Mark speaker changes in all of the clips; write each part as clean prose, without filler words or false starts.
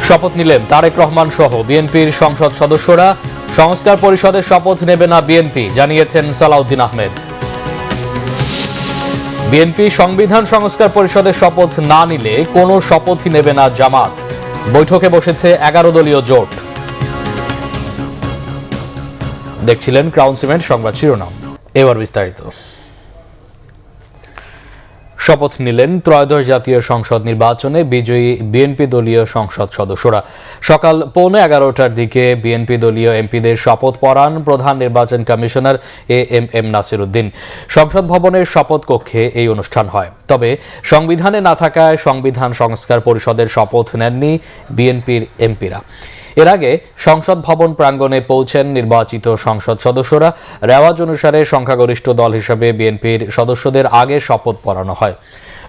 Speaker 1: শপথ নিলেন তারেক রহমান সহ বিএনপির সংসদ সদস্যরা। সংস্কার পরিষদের শপথ নেবে না বিএনপি, জানিয়েছেন সালাউদ্দিন আহমেদ। বিএনপি সংবিধান সংস্কার পরিষদের শপথ না নিলে কোনো শপথই নেবে না জামাত। বৈঠকে বসেছে 11 দলীয় জোট। দেখছিলেন ক্রাউন সিমেন্ট সংবাদ শিরোনাম, এবার বিস্তারিত। শপথ নিলেন ত্রয়োদশ জাতীয় সংসদ নির্বাচনে বিজয়ী বিএনপি দলীয় সংসদ সদস্যরা। সকাল 11:15টার দিকে বিএনপি দলীয় এমপিদের শপথ পড়ান প্রধান নির্বাচন কমিশনার এএমএম নাসির উদ্দিন। সংসদ ভবনের শপথ কক্ষে এই অনুষ্ঠান হয়। তবে সংবিধানে না থাকায় সংবিধান সংস্কার পরিষদের শপথ নেননি বিএনপির এমপিরা। এর আগে সংসদ ভবন প্রাঙ্গণে পৌঁছেন নির্বাচিত সংসদ সদস্যরা। রেওয়াজ অনুসারে সংখ্যাগরিষ্ঠ দল হিসেবে বিএনপির সদস্যদের আগে শপথ পড়ানো হয়।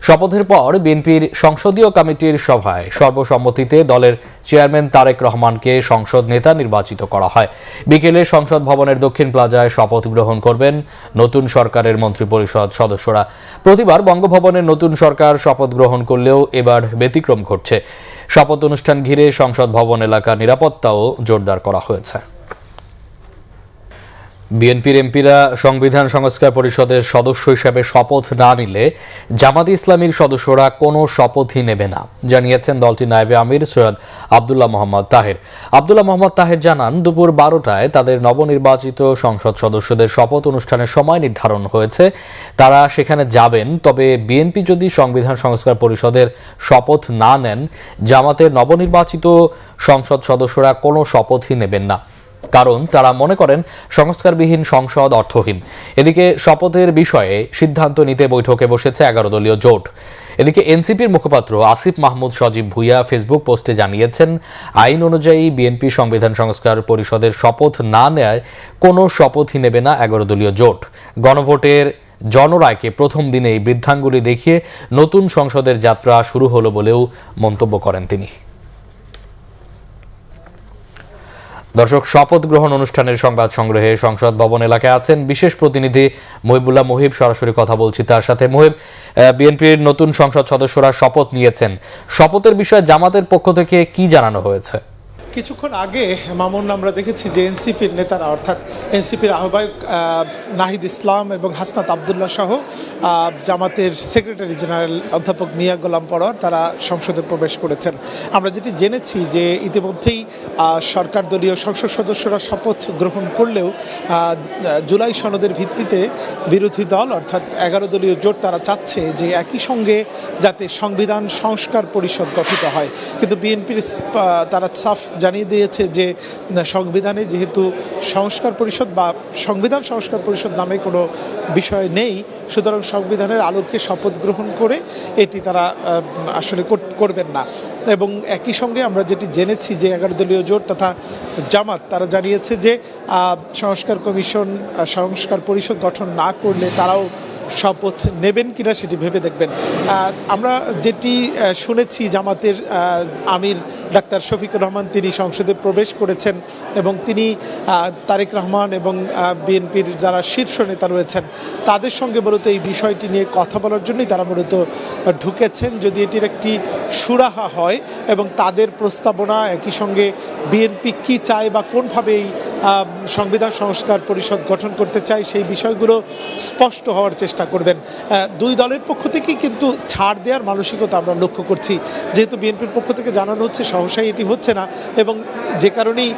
Speaker 1: শপথের পর বিএনপির সংসদীয় কমিটির সভায় সর্বসম্মতিতে দলের চেয়ারম্যান তারেক রহমানকে সংসদ নেতা নির্বাচিত করা হয়। বিকেলে সংসদ ভবনের দক্ষিণ প্লাজায় শপথ গ্রহণ করবেন নতুন সরকারের মন্ত্রিপরিষদ সদস্যরা। প্রতিবার বঙ্গভবনের নতুন সরকার শপথ গ্রহণ করলেও এবার ব্যতিক্রম ঘটছে। শপথ অনুষ্ঠান ঘিরে সংসদ ভবন এলাকার নিরাপত্তাও জোরদার করা হয়েছে। বিএনপির এমপিরা সংবিধান সংস্কার পরিষদের সদস্য হিসেবে শপথ না নিলে জামাত ইসলামীর সদস্যরা কোনো শপথই নেবে না, জানিয়েছেন দলটির নায়েবে আমির সৈয়দ আব্দুল্লাহ মোহাম্মদ তাহের। আব্দুল্লাহ মোহাম্মদ তাহের জানান, দুপুর 12টায় তাদের নবনির্বাচিত সংসদ সদস্যদের শপথ অনুষ্ঠানের সময় নির্ধারণ হয়েছে। তারা সেখানে যাবেন। তবে বিএনপি যদি সংবিধান সংস্কার পরিষদের শপথ না নেন, জামাতের নবনির্বাচিত সংসদ সদস্যরা কোনো শপথই নেবেন না, কারণ তারা মনে করেন সংস্কারবিহীন সংসদ অর্থহীন। এদিকে শপথের বিষয়ে সিদ্ধান্ত নিতে বৈঠকে বসেছে 11 দলীয় জোট। এদিকে এনসিপির মুখপাত্র আসিফ মাহমুদ সজীব ভুইয়া ফেসবুক পোস্টে জানিয়েছেন, আইন অনুযায়ী বিএনপি সংবিধান সংস্কার পরিষদের শপথ না নেয় কোনো শপথই নেবে না 11 দলীয় জোট। গণভোটের জনরায়কে প্রথম দিনেই বৃদ্ধাঙ্গুলি দেখিয়ে নতুন সংসদের যাত্রা শুরু হলো বলেও মন্তব্য করেন তিনি। দর্শক, শপথ গ্রহণ অনুষ্ঠানের সংবাদ সংগ্রহে সংসদ ভবন এলাকায় আছেন বিশেষ প্রতিনিধি মহিবুল্লাহ মুহিব। সরাসরি কথা বলছি তার সাথে। মুহিব, বিএনপির নতুন সংসদ সদস্যরা শপথ নিয়েছেন, শপথের বিষয়ে জামাতের পক্ষ থেকে কি জানানো হয়েছে?
Speaker 2: কিছুক্ষণ আগে মামুন আমরা দেখেছি যে এনসিপির নেতারা অর্থাৎ এনসিপির আহ্বায়ক নাহিদ ইসলাম এবং হাসনাত আবদুল্লাহ সহ জামাতের সেক্রেটারি জেনারেল অধ্যাপক মিয়া গোলাম পরোয়ার তারা সংসদে প্রবেশ করেছেন। আমরা যেটি জেনেছি যে ইতিমধ্যেই সরকার দলীয় সংসদ সদস্যরা শপথ গ্রহণ করলেও জুলাই সনদের ভিত্তিতে বিরোধী দল অর্থাৎ 11 দলীয় জোট তারা চাচ্ছে যে একই সঙ্গে যাতে সংবিধান সংস্কার পরিষদ গঠিত হয়। কিন্তু বিএনপির তারা সাফ জানিয়ে দিয়েছে যে সংবিধানে যেহেতু সংস্কার পরিষদ বা সংবিধান সংস্কার পরিষদ নামে কোনো বিষয় নেই, সুতরাং সংবিধানের আলোকে শপথ গ্রহণ করে এটি তারা আসলে করবেন না। এবং একই সঙ্গে আমরা যেটি জেনেছি যে 11 দলীয় জোট তথা জামাত তারা জানিয়েছে যে সংস্কার কমিশন সংস্কার পরিষদ গঠন না করলে তারাও শপথ নেবেন কিনা সেটি ভেবে দেখবেন। আমরা যেটি শুনেছি জামাতের আমির ডাক্তার শফিকুর রহমান তিনি সংসদে প্রবেশ করেছেন এবং তিনি তারেক রহমান এবং বিএনপির যারা শীর্ষ নেতা রয়েছেন তাদের সঙ্গে মূলত এই বিষয়টি নিয়ে কথা বলার জন্যই তারা মূলত ঢুকেছেন। যদি এটির একটি সুরাহা হয় এবং তাদের প্রস্তাবনা একই সঙ্গে বিএনপি কী চায় বা কোনভাবে এই সংবিধান সংস্কার পরিষদ গঠন করতে চায় সেই বিষয়গুলো স্পষ্ট হওয়ার চেষ্টা করবেন। দুই দলের পক্ষ থেকেই কিন্তু ছাড় দেওয়ার মানসিকতা আমরা লক্ষ্য করছি, যেহেতু বিএনপির পক্ষ থেকে জানানো হচ্ছে সহসাই এটি হচ্ছে না এবং যে কারণেই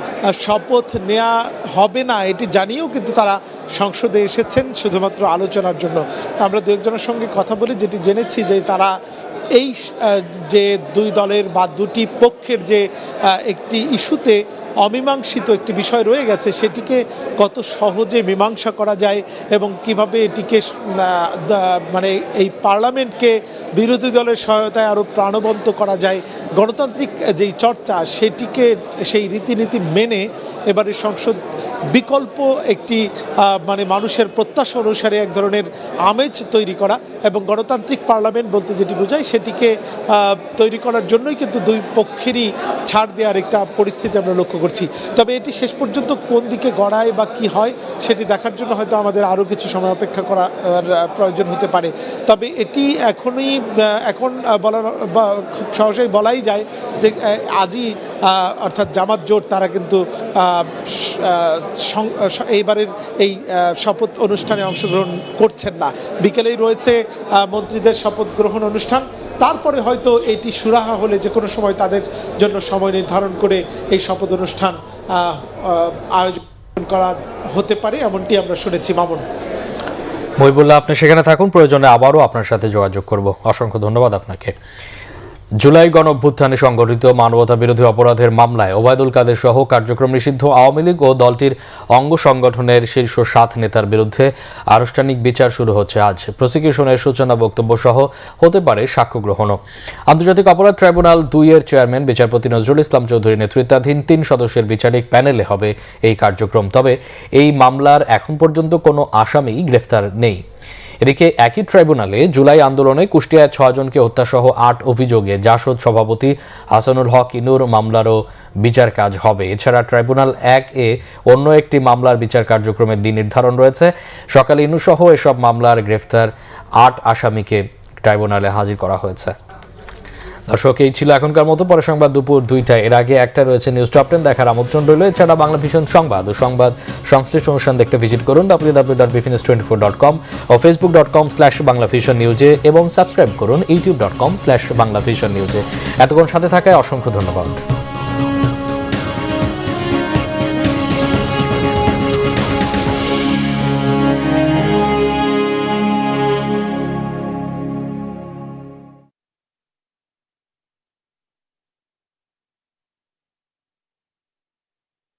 Speaker 2: শপথ নেওয়া হবে না এটি জানিয়েও কিন্তু তারা সংসদে এসেছেন শুধুমাত্র আলোচনার জন্য। আমরা দু একজনের সঙ্গে কথা বলে যেটি জেনেছি যে তারা এই যে দুই দলের বা দুটি পক্ষের যে একটি ইস্যুতে অমীমাংসিত একটি বিষয় রয়ে গেছে সেটিকে কত সহজে মীমাংসা করা যায় এবং কিভাবে এটিকে মানে এই পার্লামেন্টকে বিরোধী দলের সহায়তায় আরও প্রাণবন্ত করা যায়, গণতান্ত্রিক যেই চর্চা সেটিকে সেই রীতিনীতি মেনে এবারে সংসদ বিকল্প একটি মানে মানুষের প্রত্যাশা অনুসারে এক ধরনের আমেজ তৈরি করা এবং গণতান্ত্রিক পার্লামেন্ট বলতে যেটি বোঝায় সেটিকে তৈরি করার জন্যই কিন্তু দুই পক্ষেরই ছাড় দেওয়ার একটা পরিস্থিতি আমরা লক্ষ্য করছি। তবে এটি শেষ পর্যন্ত কোন দিকে গড়ায় বা কি হয় সেটি দেখার জন্য হয়তো আমাদের আরও কিছু সময় অপেক্ষা করার প্রয়োজন হতে পারে। তবে এটি এখন বলার বা খুব সহজেই বলাই যায় যে আজই অর্থাৎ জামাত জোট তারা কিন্তু এইবারের এই শপথ অনুষ্ঠানে অংশগ্রহণ করছেন না। বিকেলেই রয়েছে মন্ত্রীদের শপথ গ্রহণ অনুষ্ঠান, তারপরে হয়তো এটি সুরাহা হলে যে কোনো সময় তাদের জন্য সময় নির্ধারণ করে এই শপথ অনুষ্ঠান আয়োজন করা হতে পারে, এমনটি আমরা শুনেছি। মামুন।
Speaker 1: মহিবুল্লাহ, আপনি সেখানে থাকুন, প্রয়োজনে আবারও আপনার সাথে যোগাযোগ করব। অসংখ্য ধন্যবাদ আপনাকে। জুলাই গণঅভ্যুত্থানে সংগঠিত মানবতা বিরোধী অপরাধের মামলায় ওবায়দুল কাদের সহ কার্যক্রম নিষিদ্ধ আওয়ামী লীগ ও দলটির অঙ্গ সংগঠনের শীর্ষ 7 নেতার বিরুদ্ধে আনুষ্ঠানিক বিচার শুরু হচ্ছে আজ। প্রসিকিউশনের সূচনা বক্তব্য সহ হতে পারে সাক্ষ্য গ্রহণও। আন্তর্জাতিক অপরাধ ট্রাইব্যুনাল 2 এর চেয়ারম্যান বিচারপতি নজরুল ইসলাম চৌধুরী নেতৃত্বাধীন 3 সদস্যের বিচারিক প্যানেলে হবে এই কার্যক্রম। তবে এই মামলার এখন পর্যন্ত কোনো আসামি গ্রেফতার নেই। এদিকে একই ট্রাইব্যুনালে জুলাই আন্দোলনে কুষ্টিয়ায় 6 জনকে হত্যাসহ 8 অভিযোগে জাসদ সভাপতি হাসানুল হক ইনুর মামলারও বিচার কাজ হবে। এছাড়া ট্রাইব্যুনাল 1 এ অন্য একটি মামলার বিচার কার্যক্রমের দিন নির্ধারণ রয়েছে। সকালে ইনুসহ এসব মামলার গ্রেফতার 8 আসামিকে ট্রাইব্যুনালে হাজির করা হয়েছে। দর্শক, এই ছিল এখনকার মতো। পরে সংবাদ দুপুর 2টায়। এর আগে একটা রয়েছে নিউজ টপ 10 দেখার আমন্ত্রণ রইল। এছাড়া বাংলা ভিশন সংবাদ ও সংবাদ সংশ্লিষ্ট অনুষ্ঠান দেখতে ভিজিট করুন www.bfnews24.com ও facebook.com/banglavisionnews এবং সাবস্ক্রাইব করুন youtube.com/banglavisionnews। এতক্ষণ সাথে থাকায় অসংখ্য ধন্যবাদ।